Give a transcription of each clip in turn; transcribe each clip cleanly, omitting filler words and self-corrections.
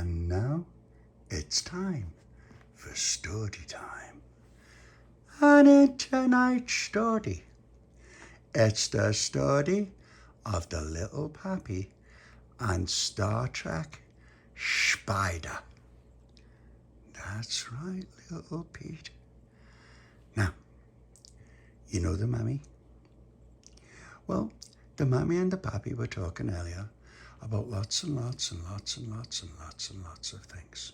And now it's time for Stordy time. And in tonight's Stordy, it's the story of the Little Papi and Star Trek Shpidah. That's right, little Pete. Now, you know the mammy? Well, the mammy and the pappy were talking earlier about lots and lots and lots and lots and lots and lots of things.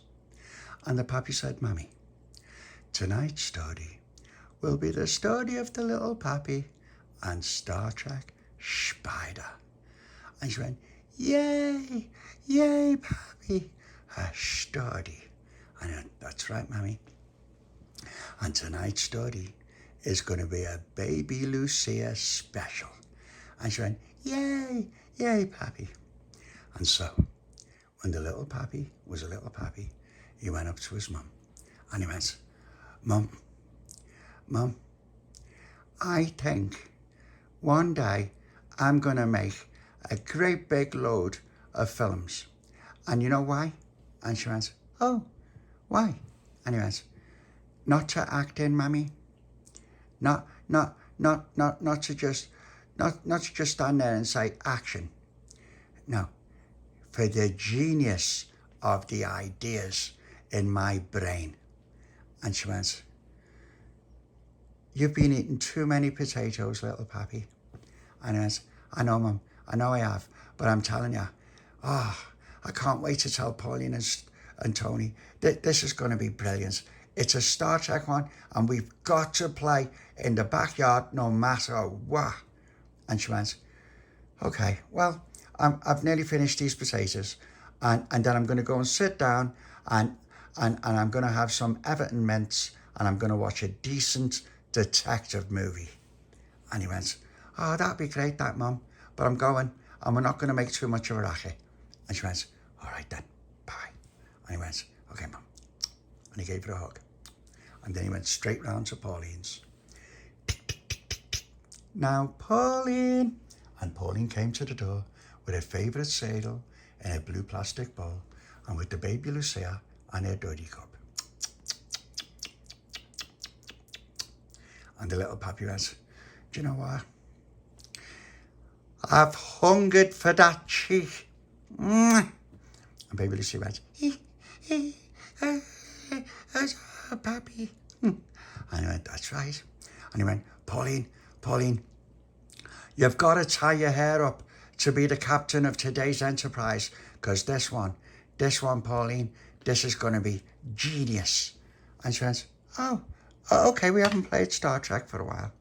And the pappy said, Mammy, tonight's story will be the story of the Little Papi and Star Trek Shpidah. And she went, yay, yay, Pappy, a story. And I went, that's right, Mammy. And tonight's story is going to be a Baby Lucia special. And she went, yay, yay, Pappy. And so, when the Little Papi was a little Papi, he went up to his mum and he went, Mum, I think one day I'm going to make a great big load of films. And you know why? And she went, oh, why? And he went, not to act in, Mammy. Not to just stand there and say action. No, for the genius of the ideas in my brain. And she went, you've been eating too many potatoes, Little Papi. And I went, I know, Mum, I know I have, but I'm telling you, I can't wait to tell Pauline and Tony that this is going to be brilliant. It's a Star Trek one, and we've got to play in the backyard no matter what. And she went, okay, well, I've nearly finished these potatoes, and then I'm going to go and sit down, and I'm going to have some Everton mints, and I'm going to watch a decent detective movie. And he went, oh, that'd be great, that, Mum, but I'm going, and we're not going to make too much of a racket. And she went, all right then, bye. And he went, okay, Mum. And he gave her a hug. And then he went straight round to Pauline's. Now, Pauline. And Pauline came to the door with her favourite cereal in a blue plastic bowl and with the Baby Lucia and her dirty cup. And the Little Papi went, do you know what? I've hungered for that cheek. And Baby Lucia went, Papi. And he went, that's right. And he went, Pauline, you've got to tie your hair up to be the captain of today's Enterprise, because this one, Pauline, this is going to be genius. And she went, oh, okay, we haven't played Star Trek for a while.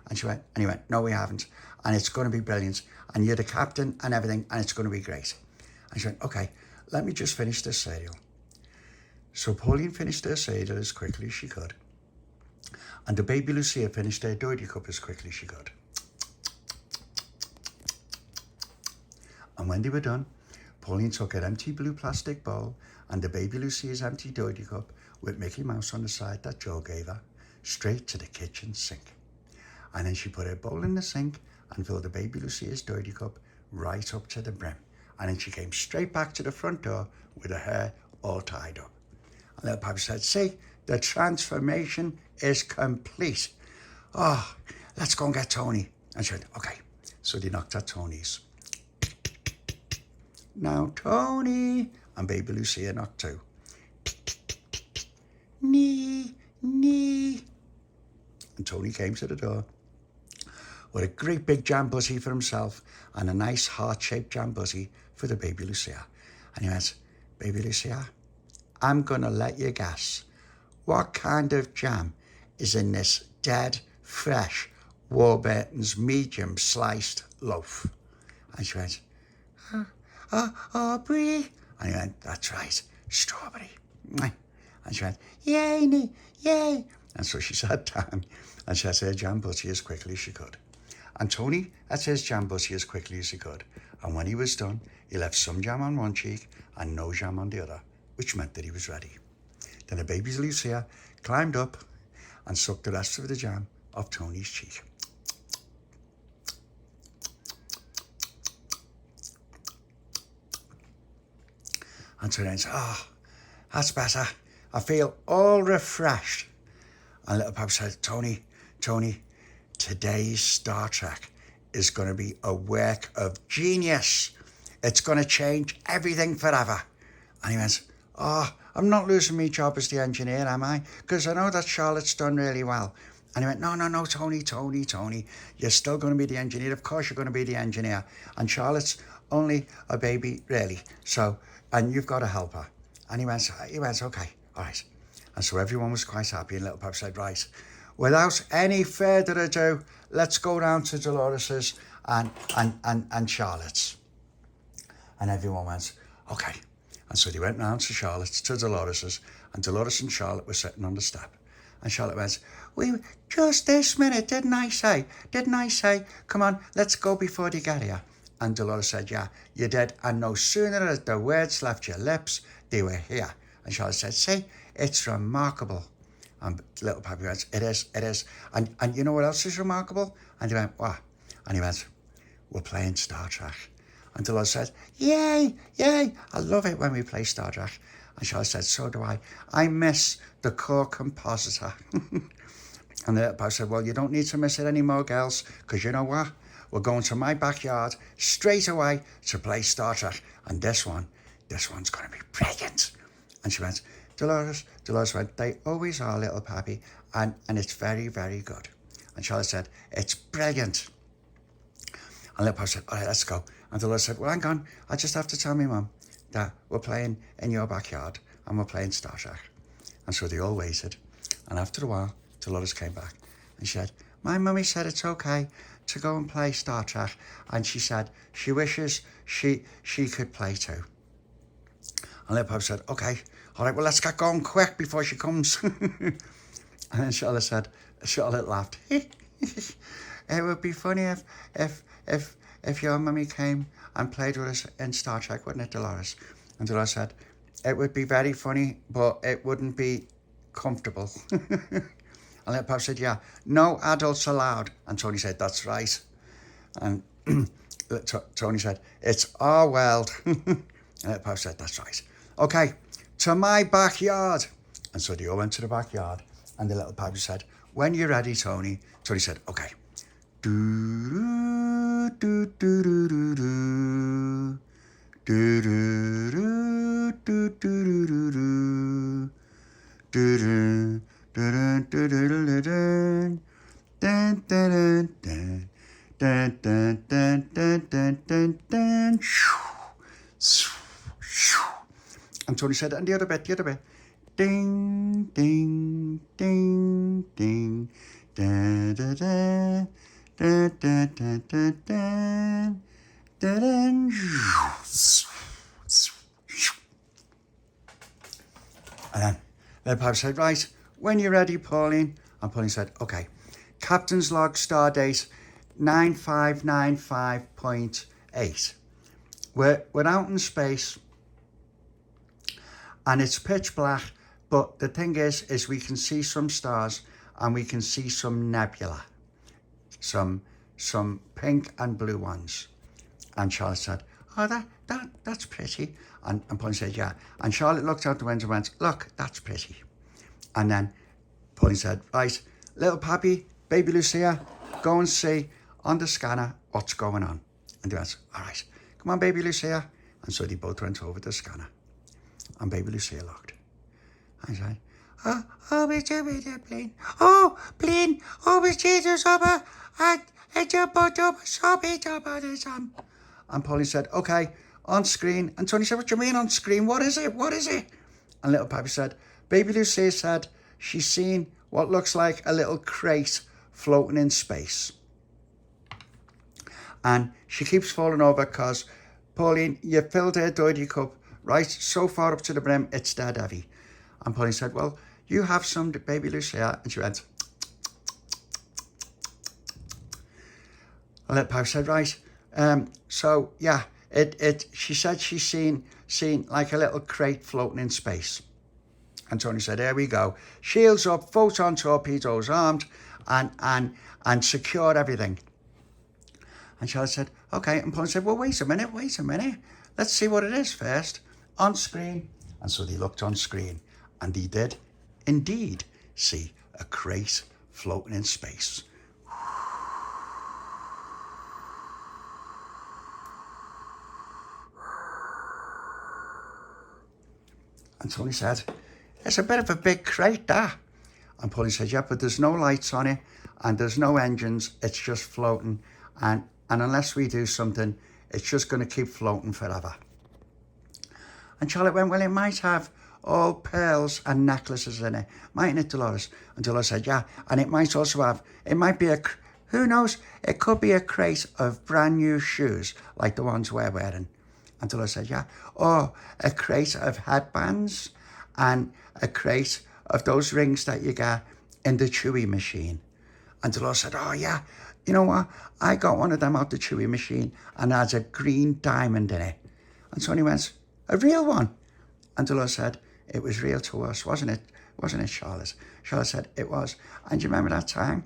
And he went, no, we haven't. And it's going to be brilliant. And you're the captain and everything, and it's going to be great. And she went, okay, let me just finish this cereal. So Pauline finished her cereal as quickly as she could. And the Baby Lucia finished her dirty cup as quickly as she could. And when they were done, Pauline took her empty blue plastic bowl and the Baby Lucia's empty dirty cup with Mickey Mouse on the side that Joe gave her, straight to the kitchen sink. And then she put her bowl in the sink and filled the Baby Lucia's dirty cup right up to the brim. And then she came straight back to the front door with her hair all tied up. And Little Papi said, see, the transformation is complete. Oh, let's go and get Tony. And she went, okay. So they knocked at Tony's. Now, Tony. And Baby Lucia knocked too. Nee. And Tony came to the door with a great big jam buzzy for himself and a nice heart-shaped jam buzzy for the Baby Lucia. And he went, Baby Lucia, I'm going to let you guess. What kind of jam is in this dead, fresh Warburton's medium sliced loaf? And she went, Brie. And he went, that's right, strawberry. And she went, yay. And so she sat down and she ate her jam buzzy as quickly as she could. And Tony ate his jam buzzy as quickly as he could. And when he was done, he left some jam on one cheek and no jam on the other, which meant that he was ready. Then the Baby Lucia climbed up and sucked the rest of the jam off Tony's cheek. And Tony went, oh, that's better. I feel all refreshed. And Little Papi said, Tony, today's Star Trek is going to be a work of genius. It's going to change everything forever. And he went, oh, I'm not losing my job as the engineer, am I? Because I know that Charlotte's done really well. And he went, no, Tony. You're still going to be the engineer. Of course you're going to be the engineer. And Charlotte's only a baby, really. So, and you've got to help her. And he went, okay, all right. And so everyone was quite happy. And Little Papi said, right, without any further ado, let's go round to Dolores's and Charlotte's. And everyone went, okay. And so they went round to Charlotte's, to Dolores's, and Delores and Charlotte were sitting on the step. And Charlotte went, just this minute, didn't I say, come on, let's go before they get here. And Delores said, yeah, you did. And no sooner as the words left your lips, they were here. And Charlotte said, see, it's remarkable. And Little Papi went, it is. And you know what else is remarkable? And he went, what? And he went, we're playing Star Trek. And Delores said, yay, I love it when we play Star Trek. And Charlotte said, so do I. I miss the core compositor. And the Little Papi said, well, you don't need to miss it anymore, girls, because you know what? We're going to my backyard straight away to play Star Trek. And this one's going to be brilliant. And she went, Delores went, they always are, Little Papi, and it's very, very good. And Charlotte said, it's brilliant. And Little Papi said, all right, let's go. And Delores said, well, hang on, I just have to tell my mum that we're playing in your backyard and we're playing Star Trek. And so they all waited. And after a while, Delores came back and she said, my mummy said it's okay to go and play Star Trek. And she said she wishes she could play too. And Little Papi said, okay, all right, well, let's get going quick before she comes. And then Charlotte laughed. It would be funny if your mummy came and played with us in Star Trek, wouldn't it, Delores? And Delores said, it would be very funny, but it wouldn't be comfortable. And Little Papi said, yeah, no adults allowed. And Tony said, that's right. And Tony said, it's our world. And Little Papi said, that's right. Okay, to my backyard. And so they all went to the backyard. And the Little Papi said, when you're ready, Tony. Tony said, okay. Do do do do do do do do do do do do do and Tony said, and the other bit. Ding, ding, ding, ding, da da da, da da da da da, da da. And then Little Papi said, right, when you're ready, Pauline. And Pauline said, okay, Captain's log, star date 9595.8. We're out in space and it's pitch black, but the thing is we can see some stars and we can see some nebula, some pink and blue ones. And Charlotte said, oh, that's pretty. And Pauline said, yeah. And Charlotte looked out the window and went, look, that's pretty. And then Pauline said, right, Little Papi, Baby Lucia, go and see on the scanner what's going on. And they went, all right, come on, Baby Lucia. And so they both went over the scanner. And Baby Lucia looked. I said, it's a plane. Plane, it's Jesus, and Pauline said, okay, on screen. And Tony said, what do you mean on screen? What is it? And Little Papi said, Baby Lucia said she's seen what looks like a little crate floating in space. And she keeps falling over because, Pauline, you filled her dirty cup right so far up to the brim, it's dead heavy. And Pauline said, well, you have some, Baby Lucia. And she went, and Little Papi said, right, so yeah, she said she's seen like a little crate floating in space. And Tony said, there we go. Shields up, photon torpedoes armed, and secure everything. And Charlotte said, okay. And Pauline said, well, wait a minute. Let's see what it is first. on screen. And so they looked on screen, and they did indeed see a crate floating in space. And Tony said, it's a bit of a big crate, that. And Pauline said, yeah, but there's no lights on it, and there's no engines, it's just floating, and unless we do something, it's just going to keep floating forever. And Charlotte went, well, it might have all pearls and necklaces in it, mightn't it, Delores? And Delores said, yeah, and it might also have, it might be who knows, it could be a crate of brand new shoes, like the ones we're wearing. And Delores said, yeah, or a crate of headbands, and a crate of those rings that you get in the Chewy machine. And Delores said, oh yeah, you know what, I got one of them out the Chewy machine, and has a green diamond in it. And Tony went, a real one? And Delores said, it was real to us, wasn't it? Wasn't it, Charlotte? Charlotte said, it was. And do you remember that time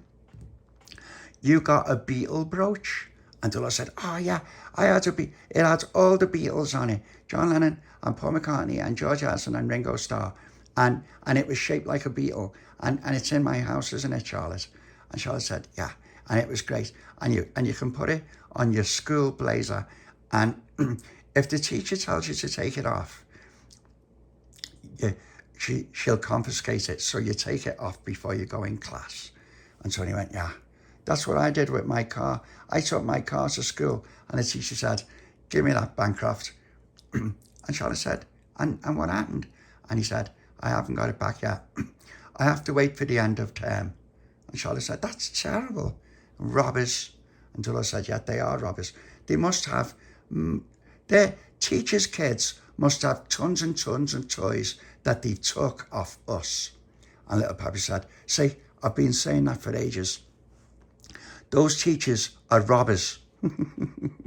you got a Beatle brooch? And Delores said, oh yeah, I had it had all the Beatles on it, John Lennon and Paul McCartney and George Harrison and Ringo Starr, and it was shaped like a beetle, and it's in my house, isn't it, Charlotte? And Charlotte said, yeah, and it was great, and you can put it on your school blazer, and if the teacher tells you to take it off, she'll confiscate it, so you take it off before you go in class. And Tony went, yeah, that's what I did with my car. I took my car to school, and the teacher said, give me that, Bancroft. And Charlotte said, and what happened? And he said, I haven't got it back yet. I have to wait for the end of term. And Charlotte said, that's terrible. Robbers. And Delores said, yeah, they are robbers. They must have, their teachers' kids must have tons and tons of toys that they took off us. And Little Papi said, see, I've been saying that for ages. Those teachers are robbers. And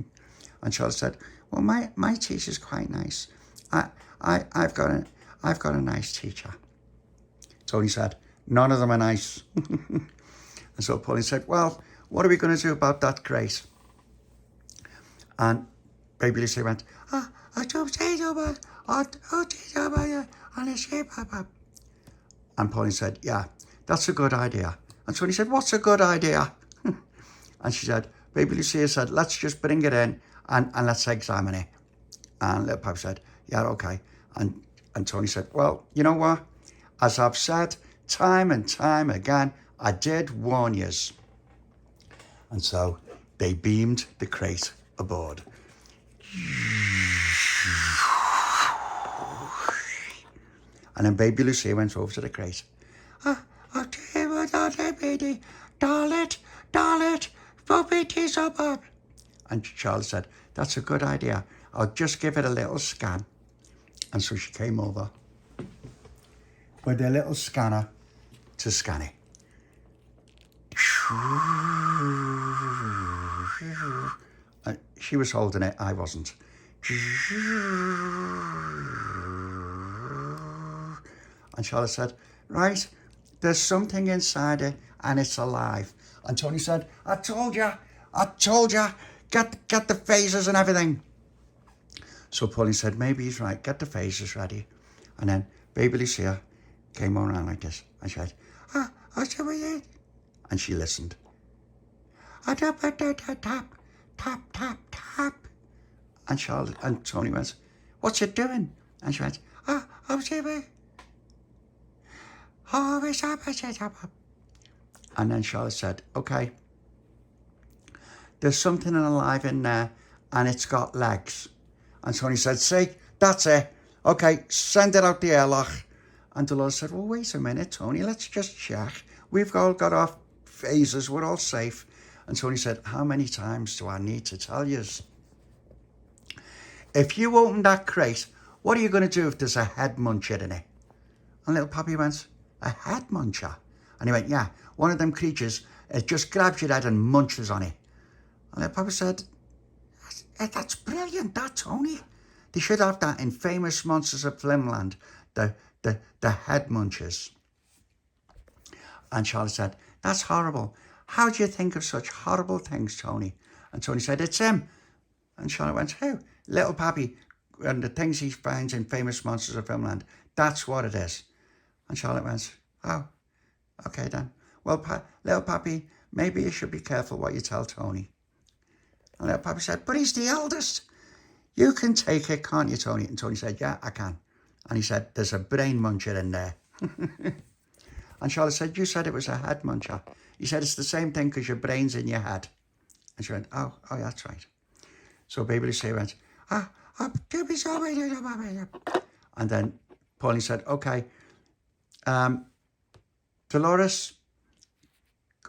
Charlotte said, well, my teacher's quite nice. I've got a nice teacher. Tony said, none of them are nice. And so Pauline said, well, what are we going to do about that crate? And Baby Lucia went, and Pauline said, yeah, that's a good idea. And Tony said, what's a good idea? And she said, Baby Lucia said, let's just bring it in and let's examine it. And Little Papi said, yeah, okay. And Tony said, well, you know what? As I've said time and time again, I did warn yous. And so they beamed the crate aboard. And then Baby Lucia went over to the crate. And Charlotte said, that's a good idea. I'll just give it a little scan. And so she came over with a little scanner to scan it. She was holding it, I wasn't. And Charlotte said, right, there's something inside it and it's alive. And Tony said, I told you, get the phasers and everything. So Pauline said, maybe he's right, get the phasers ready. And then Baby Lucia came around like this and she said, and she listened. Tap, tap, tap. And Charlotte and Tony went, what's it doing? And she went, and then Charlotte said, okay, there's something alive in there and it's got legs. And Tony said, see, that's it. Okay, send it out the airlock. And Delores said, well, wait a minute, Tony, let's just check. We've all got our phasers, we're all safe. And Tony said, how many times do I need to tell you? If you open that crate, what are you going to do if there's a head muncher in it? And Little Papi went, a head muncher? And he went, yeah, one of them creatures, it just grabs your head and munches on it. And Little Papi said, that's brilliant, that, Tony. They should have that in Famous Monsters of Flimland, the head munchers. And Charlotte said, that's horrible. How do you think of such horrible things, Tony? And Tony said, it's him. And Charlotte went, who? Little Papi. and the things he finds in famous monsters of filmland, that's what it is. And Charlotte went, oh, okay then. Well, Little Papi, maybe you should be careful what you tell Tony. And Little Papi said, but he's the eldest. You can take it, can't you, Tony? And Tony said, yeah, I can. And he said, there's a brain muncher in there. And Charlotte said, you said it was a head muncher. He said, it's the same thing because your brain's in your head. And she went, oh, that's right. So Baby Lucia went, and then Pauline said, okay, Delores,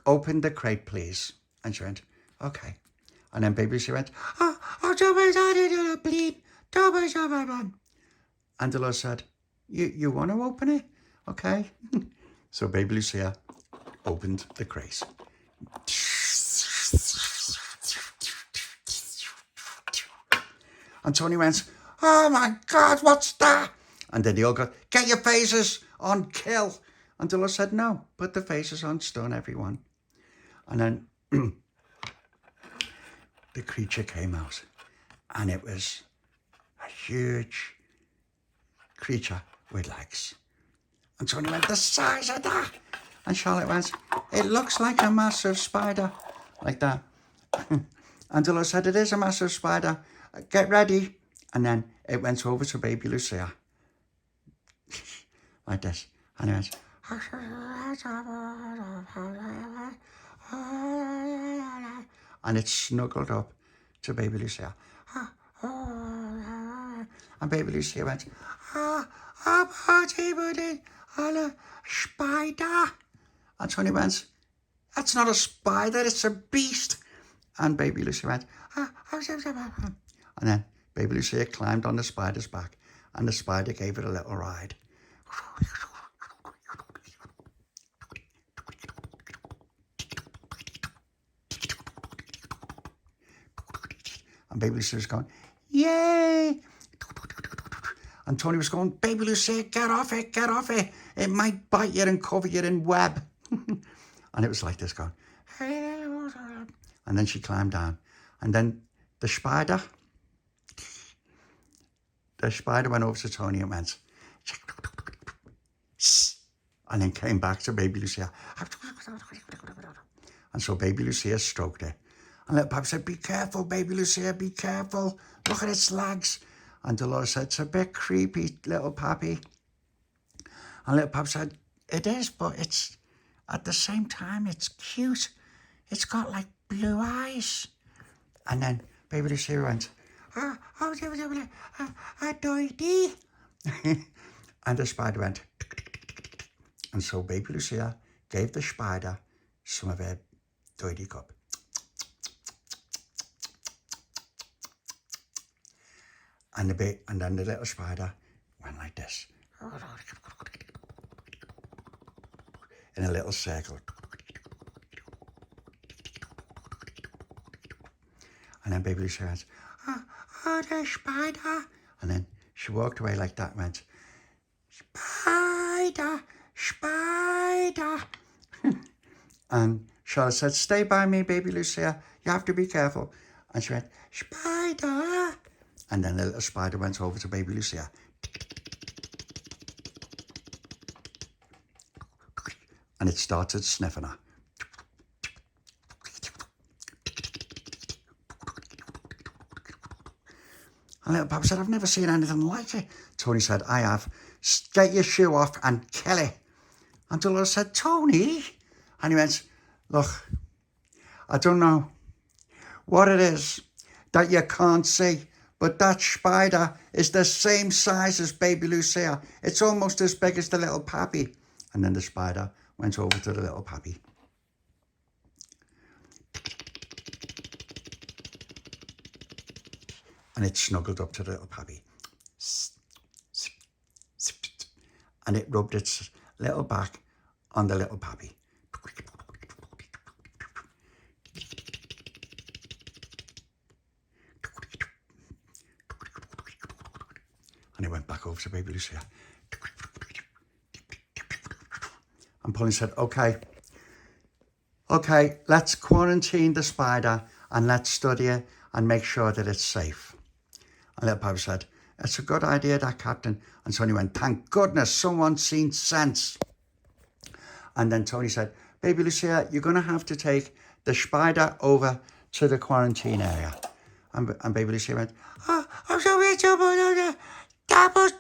open the crate, please. And she went, okay. And then Baby Lucia went, bleed. And Delores said, you want to open it? Okay. So Baby Lucia opened the crate. And Tony went, oh my God, what's that? And then they all go, get your faces on kill. And Delores said, no, put the faces on stun, everyone. And then the creature came out. And it was a huge creature with legs. And Tony went, the size of that. And Charlotte went, it looks like a massive spider. Like that. And Delores said, it is a massive spider. Get ready. And then it went over to Baby Lucia. Like this. And it went. And it snuggled up to Baby Lucia. And Baby Lucia went. Spider. And Tony went. That's not a spider, it's a beast. And Baby Lucia went. And then Baby Lucia climbed on the spider's back, and the spider gave it a little ride. And Baby Lucia was going, yay! And Tony was going, Baby Lucia, get off it, get off it. It might bite you and cover you in web. And it was like this going, and then she climbed down. And then the spider went over to Tony and went, and then came back to Baby Lucia. And so Baby Lucia stroked it. And Little Papi said, be careful, Baby Lucia, be careful. Look at its legs. And Delores said, it's a bit creepy, Little Papi. And Little Papi said, it is, but it's, at the same time, it's cute. It's got like blue eyes. And then Baby Lucia went, doity. And the spider went. And so Baby Lucia gave the spider some of her doity cup. And then the little spider went like this. In a little circle. And then Baby Lucia went, the spider. And then she walked away like that and went, spider, spider. And Charlotte said, stay by me, Baby Lucia. You have to be careful. And she went, spider. And then the little spider went over to Baby Lucia. And it started sniffing her. And Little Papi said, I've never seen anything like it. Tony said, I have. Get your shoe off and kill it. And Delores said, Tony? And he went, look, I don't know what it is that you can't see, but that spider is the same size as Baby Lucia. It's almost as big as the Little Papi. And then the spider went over to the Little Papi. And it snuggled up to the Little Papi. And it rubbed its little back on the Little Papi. And it went back over to Baby Lucia. And Pauline said, okay, let's quarantine the spider and let's study it and make sure that it's safe. And Little Papi said, it's a good idea, that, Captain. And Tony went, thank goodness someone's seen sense. And then Tony said, Baby Lucia, you're going to have to take the Shpidah over to the quarantine area. And Baby Lucia went, I'm sorry, that was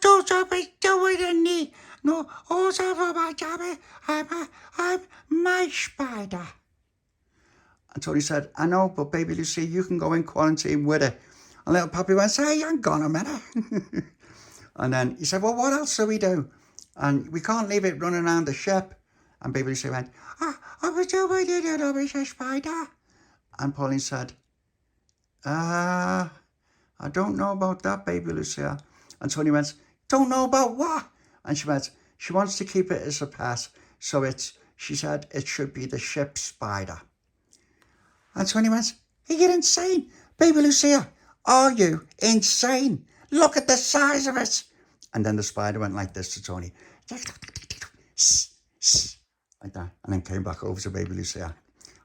doing me. No, also for my job, I'm my Shpidah. And Tony said, I know, but Baby Lucia, you can go in quarantine with it. And Little Papi went, hey, hang on a minute. And then he said, well, what else do we do? And we can't leave it running around the ship. And Baby Lucia went, I was doing it, I was a Shpidah. And Pauline said, I don't know about that, Baby Lucia. And Tony went, don't know about what? And she went, she wants to keep it as a pet. So she said it should be the ship Shpidah. And Tony went, are you insane? Baby Lucia, are you insane? Look at the size of it. And then the Shpidah went like this to Tony. Like that. And then came back over to Baby Lucia.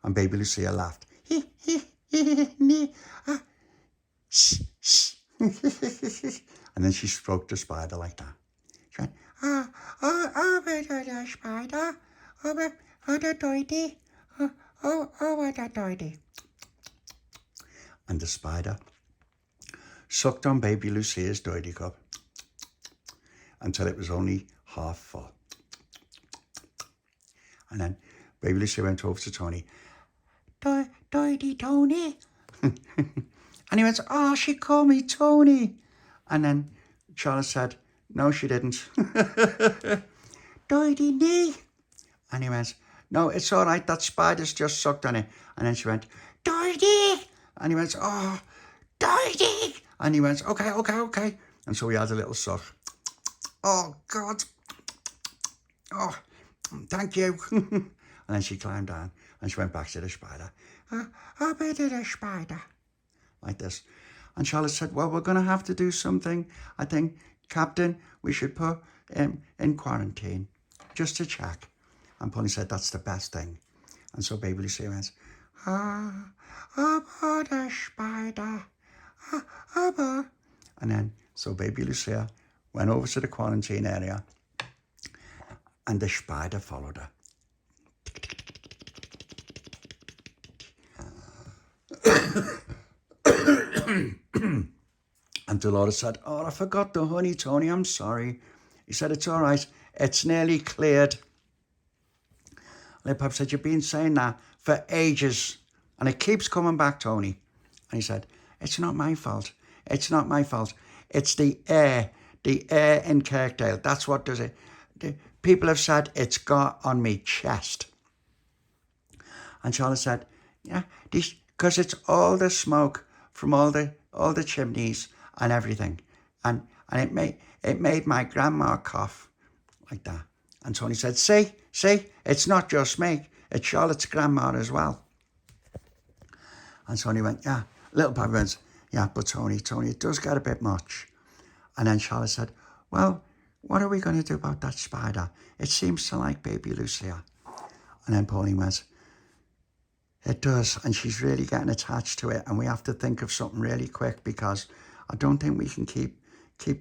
And Baby Lucia laughed. And then she stroked the Shpidah like that. She went, Shpidah. The doity. The doity. And the Shpidah sucked on Baby Lucia's doity cup until it was only half full. And then Baby Lucia went over to Tony. Doity Tony. And he went, oh, she called me Tony. And then Charlotte said, no, she didn't. Doity knee. And he went, no, it's all right. That Shpidah's just sucked on it. And then she went, doity. And he went, oh, doity. And he went, okay. And so we had a little suck. Oh, God. Oh, thank you. And then she climbed down and she went back to the Shpidah. I'll be to the Shpidah. Like this. And Charlotte said, well, we're going to have to do something. I think, Captain, we should put him in quarantine just to check. And Pauline said, that's the best thing. And so Baby Lucia went, about the Shpidah. And then, so Baby Lucia went over to the quarantine area and the Shpidah followed her. And Delores said, oh, I forgot the honey, Tony, I'm sorry. He said, it's all right, it's nearly cleared. Little Papi said, you've been saying that for ages and it keeps coming back, Tony. And he said, it's not my fault. It's not my fault. It's the air in Kirkdale. That's what does it. People have said it's got on me chest. And Charlotte said, yeah, because it's all the smoke from all the chimneys and everything. And it made my grandma cough like that. And Tony said, see, it's not just me. It's Charlotte's grandma as well. And Tony went, yeah. Little Papi went, yeah, but Tony, it does get a bit much. And then Charlotte said, well, what are we going to do about that Shpidah? It seems to like Baby Lucia. And then Pauline went, it does, and she's really getting attached to it, and we have to think of something really quick because I don't think we can keep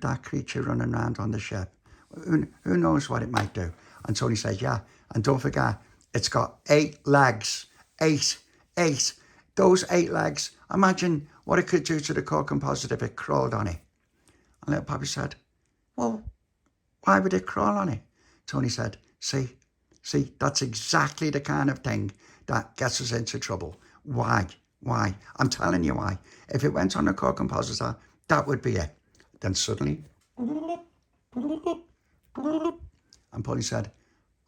that creature running around on the ship. Who knows what it might do? And Tony said, yeah, and don't forget, it's got 8 legs. 8. Those 8 legs, imagine what it could do to the core composite if it crawled on it. And Little Papi said, well, why would it crawl on it? Tony said, see, that's exactly the kind of thing that gets us into trouble. Why? I'm telling you why. If it went on a core compositor, that would be it. Then suddenly, and Pauline said,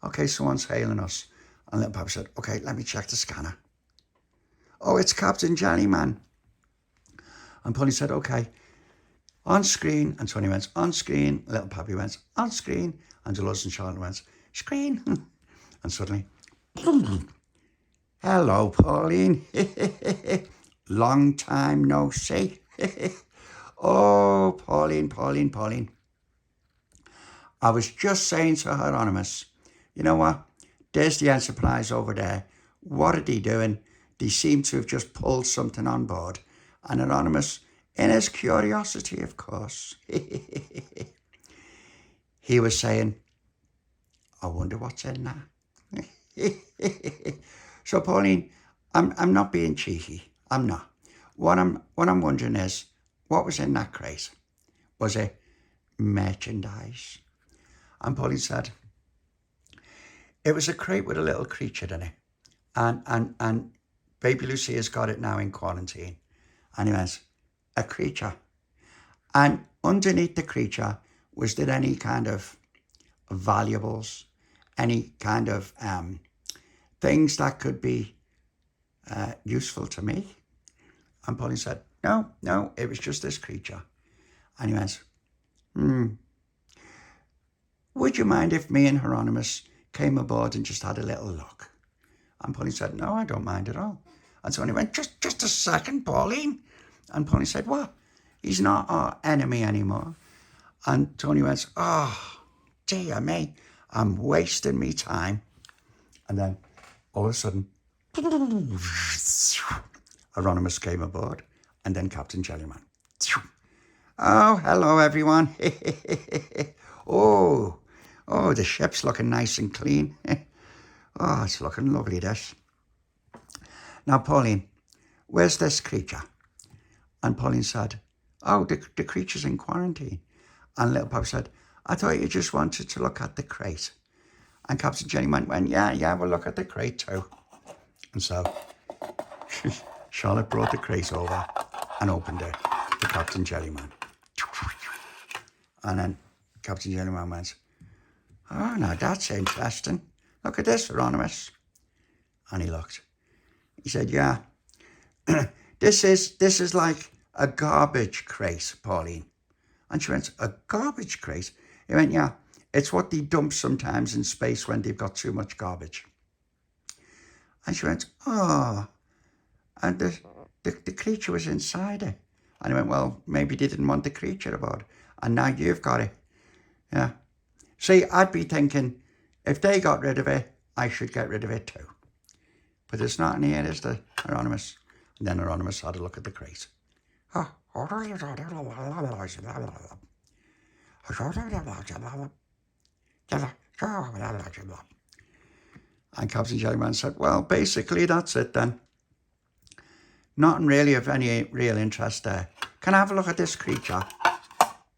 okay, someone's hailing us. And Little Papi said, okay, let me check the scanner. Oh, it's Captain Jellyman. And Pauline said, okay, on screen. And Tony went, on screen. Little Papi went, on screen. And Delores and Charlotte went, screen. And suddenly, hello, Pauline. Long time no see. Oh, Pauline. I was just saying to Hieronymus, you know what? There's the Enterprise over there. What are they doing? They seem to have just pulled something on board. And Hieronymus, in his curiosity, of course, he was saying, I wonder what's in there. So, Pauline, I'm not being cheeky. I'm not. What I'm wondering is, what was in that crate? Was it merchandise? And Pauline said, it was a crate with a little creature in it. And Baby Lucia's got it now in quarantine. And he went, a creature. And underneath the creature, was there any kind of valuables, any kind of things that could be useful to me? And Pauline said, no, it was just this creature. And he went, would you mind if me and Hieronymus came aboard and just had a little look? And Pauline said, no, I don't mind at all. And Tony went, just a second, Pauline. And Pauline said, what? He's not our enemy anymore. And Tony went, oh, dear me, I'm wasting me time. And then all of a sudden, Hieronymus came aboard, and then Captain Jellyman. Oh, hello, everyone. oh, the ship's looking nice and clean. Oh, it's looking lovely, this. Now, Pauline, where's this creature? And Pauline said, oh, the creature's in quarantine. And Little Papi said, I thought you just wanted to look at the crate. And Captain Jellyman went, yeah, we'll look at the crate too. And so Charlotte brought the crate over and opened it to Captain Jellyman. And then Captain Jellyman went, oh, now that's interesting. Look at this, Hieronymus. And he looked. He said, yeah, this is like a garbage crate, Pauline. And she went, a garbage crate? He went, yeah, it's what they dump sometimes in space when they've got too much garbage. And she went, oh, and the creature was inside it. And he went, well, maybe they didn't want the creature aboard. And now you've got it. Yeah. See, I'd be thinking, if they got rid of it, I should get rid of it too. But there's not in here, is there, Hieronymus? And then Hieronymus had a look at the crate. And Captain Jellyman said, well, basically that's it then. Nothing really of any real interest there. Can I have a look at this creature?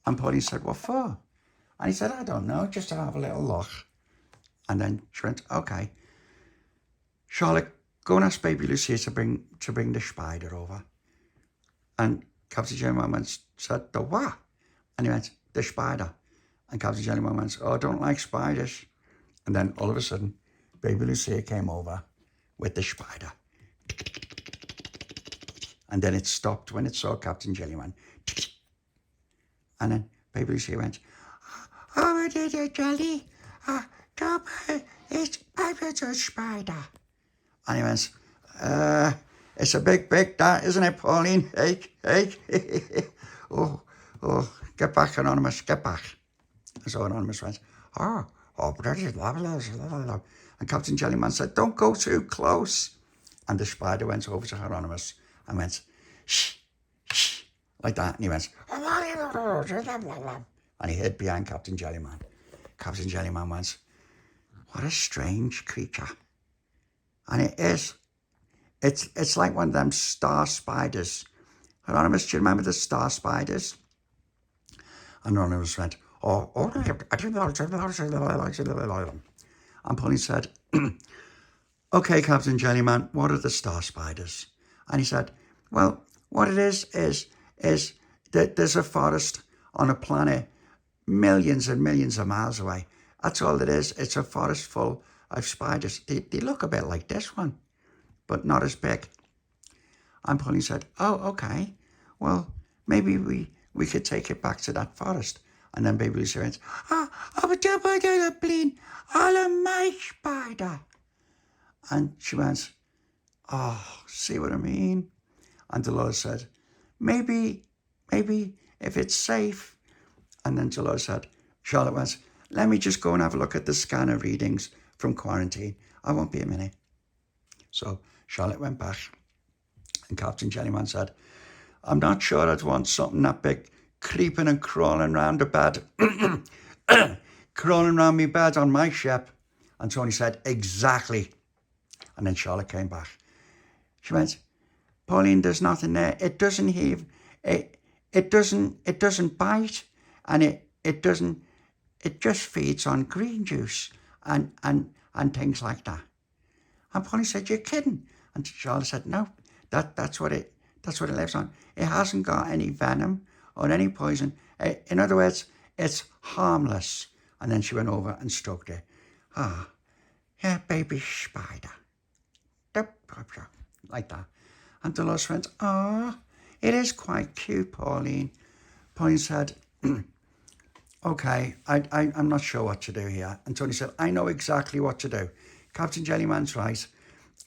And Pauline said, what for? And he said, I don't know, just to have a little look. And then she went, okay. Charlotte, go and ask Baby Lucia to bring the Shpidah over. And Captain Jellyman said, the what? And he went, the Shpidah. And Captain Jellyman went, oh, I don't like spiders. And then all of a sudden, Baby Lucia came over with the Shpidah. And then it stopped when it saw Captain Jellyman. And then Baby Lucia went, oh, Jelly, it's a Shpidah. And he went, it's a big that, isn't it, Pauline? Hey. oh, get back, Hieronymus, get back. And so Hieronymus went, oh, and Captain Jellyman said, don't go too close. And the Shpidah went over to Hieronymus and went, shh, like that. And he went, and he hid behind Captain Jellyman. Captain Jellyman went, what a strange creature. And it is. It's like one of them star spiders. Hieronymus, do you remember the star spiders? And Hieronymus went, oh. And Pauline said, okay, Captain Jellyman, what are the star spiders? And he said, well, what it is that there's a forest on a planet millions and millions of miles away. That's all it is. It's a forest full of spiders. They look a bit like this one, but not as big. And Pauline said, oh, okay. Well, maybe we could take it back to that forest. And then Baby Lucia went, Pauline, all of my Shpidah. And she went, oh, see what I mean? And Delores said, maybe if it's safe. And then Delores said, Charlotte went, let me just go and have a look at the scanner readings from quarantine. I won't be a minute. So Charlotte went back and Captain Jellyman said, I'm not sure I'd want something that big creeping and crawling around the bed, crawling around me bed on my ship. And Tony said, exactly. And then Charlotte came back. She went, Pauline, there's nothing there. It doesn't heave. It doesn't bite, and it just feeds on green juice and things like that. And Pauline said, you're kidding. And Charlotte said, no, that's what it lives on. It hasn't got any venom or any poison. In other words, it's harmless. And then she went over and stroked it. Ah, yeah, baby Shpidah. Like that. And Delores went, ah, it is quite cute, Pauline. Pauline said, okay, I'm not sure what to do here. And Tony said, I know exactly what to do. Captain Jellyman's right.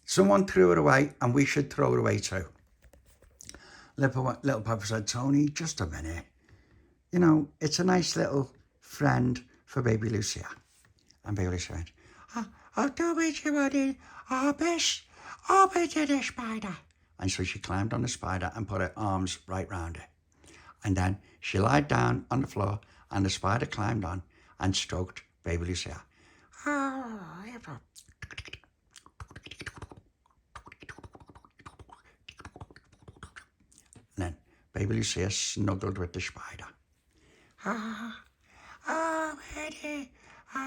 Someone threw it away, and we should throw it away too. Little Papi said, Tony, just a minute. You know, it's a nice little friend for Baby Lucia. And Baby Lucia went, I'll do it, you want I'll be to the spider. And so she climbed on the spider and put her arms right round it. And then she lied down on the floor, and the spider climbed on and stroked Baby Lucia. And then Baby Lucia snuggled with the spider. Ready,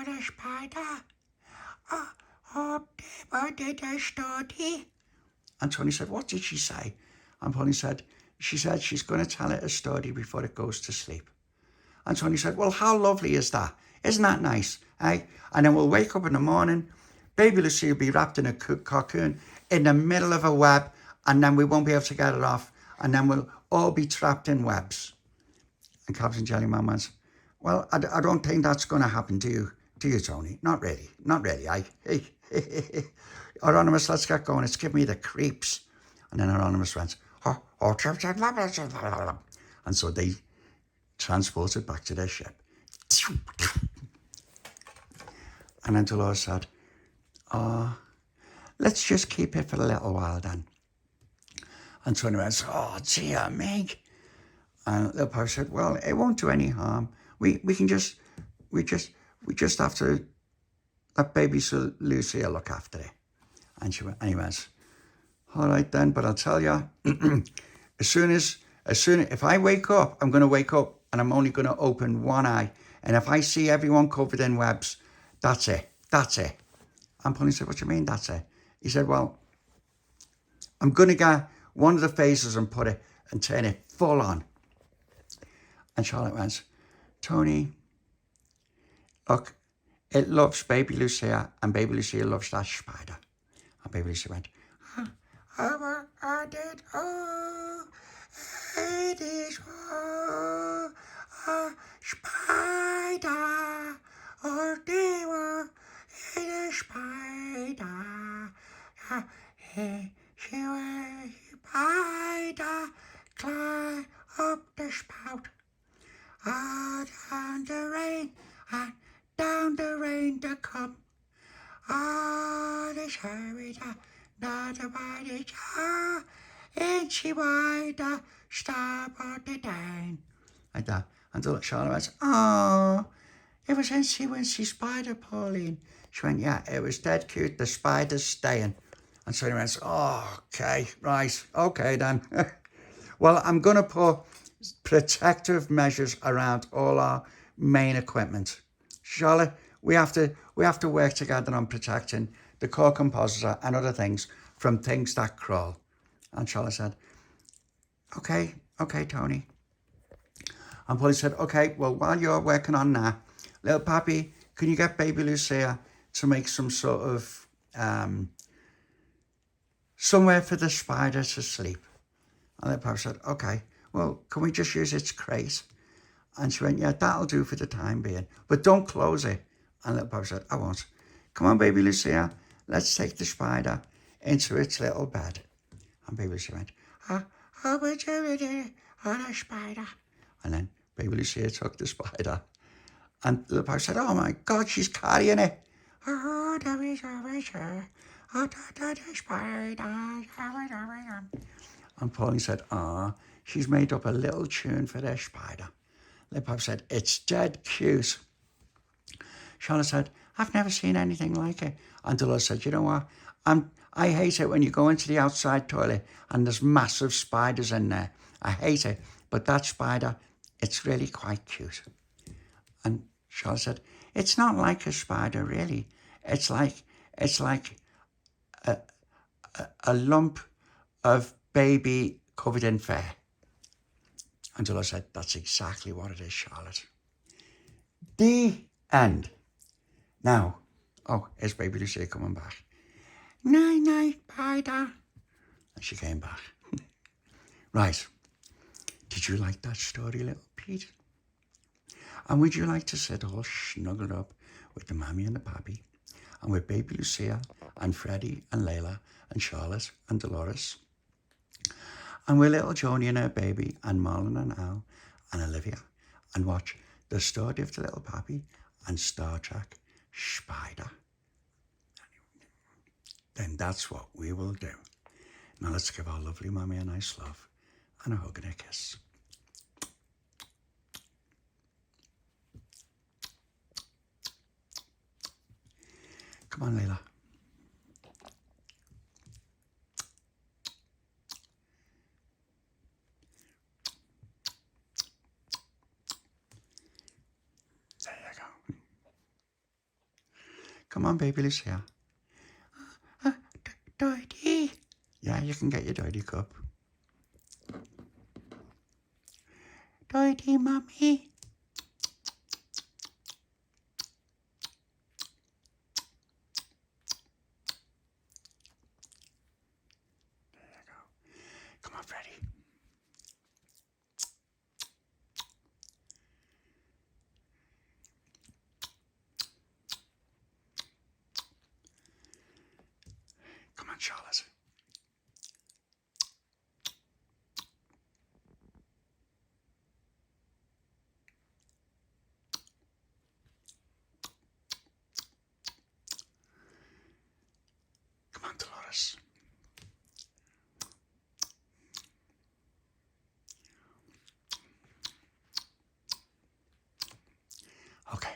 the spider. What did the Stordy? And Tony said, what did she say? And Pauline said, she said she's going to tell it a story before it goes to sleep. And Tony said, well, how lovely is that? Isn't that nice, eh? And then we'll wake up in the morning, Baby Lucia will be wrapped in a cocoon in the middle of a web, and then we won't be able to get it off, and then we'll all be trapped in webs. And Captain Jellyman went, well, I don't think that's going to happen to you. Do you, Tony? Not really, eh? Anonymous, let's get going. It's giving me the creeps. And then Anonymous went, and so they transported back to their ship. And then Delores said, let's just keep it for a little while then. And Tony went, oh, dear me. And Little Papi said, well, it won't do any harm. We just have to let Baby Lucia look after it. And he went, all right then, but I'll tell you, if I wake up, I'm going to wake up and I'm only going to open one eye. And if I see everyone covered in webs, that's it. And Pauline said, what do you mean that's it? He said, well, I'm going to get one of the phasers and put it and turn it full on. And Charlotte went, Tony, look, it loves Baby Lucia, and Baby Lucia loves that spider. And Baby Lucia went, it is a spider, or they were in a spider. She was a spider, climb up the spout, down the rain, and down the rain to come. The spider, not a body jar, and she wider, stop on the down. Like that. And Charlotte went, oh, it was Incy Spider, Pauline. She went, yeah, it was dead cute, the spider's staying. And so he went, oh, okay, right, okay then. Well, I'm going to put protective measures around all our main equipment. Charlotte, we have to work together on protecting the core compositor and other things from things that crawl. And Charlotte said, okay, Tony. And Pauline said, okay, well, while you're working on that, Little Papi, can you get Baby Lucia to make some sort of somewhere for the spider to sleep? And Little Papi said, okay, well, can we just use its crate? And she went, yeah, that'll do for the time being, but don't close it. And Little Papi said, I won't. Come on, Baby Lucia, let's take the spider into its little bed. And Baby Lucia went, would you ready on a spider? And then Baby Lucia took the spider. And Little Papi said, oh my God, she's carrying it. There is a spider. And Pauline said, she's made up a little tune for their Shpidah. Little Papi said, it's dead cute. Charlotte said, I've never seen anything like it. And Delores said, you know what? I hate it when you go into the outside toilet and there's massive spiders in there. I hate it. But that Shpidah, it's really quite cute. And Charlotte said, it's not like a spider, really. It's like a lump of baby covered in fur. And Delores said, that's exactly what it is, Charlotte. The end. Now, oh, here's Baby Lucia coming back. Night, night, Spider. And she came back. Right. Did you like that story, little Pete? And would you like to sit all snuggled up with the Mammy and the Papi, and with Baby Lucia, and Freddie, and Layla, and Charlotte, and Delores, and with little Joni and her baby, and Marlon and Al, and Olivia, and watch the story of the Little Papi and Star Trek Shpidah? Then that's what we will do. Now let's give our lovely Mammy a nice love and a hug and a kiss. Come on, Layla. There you go. Come on, Baby Lucia. Doity. Yeah, you can get your doity cup. Doity, Mummy. There you go. Come on, Freddie. Come on, Charlotte. Come on, Delores. Okay.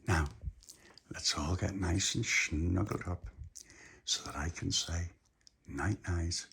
Now, let's all get nice and snuggled up so that I can say night-night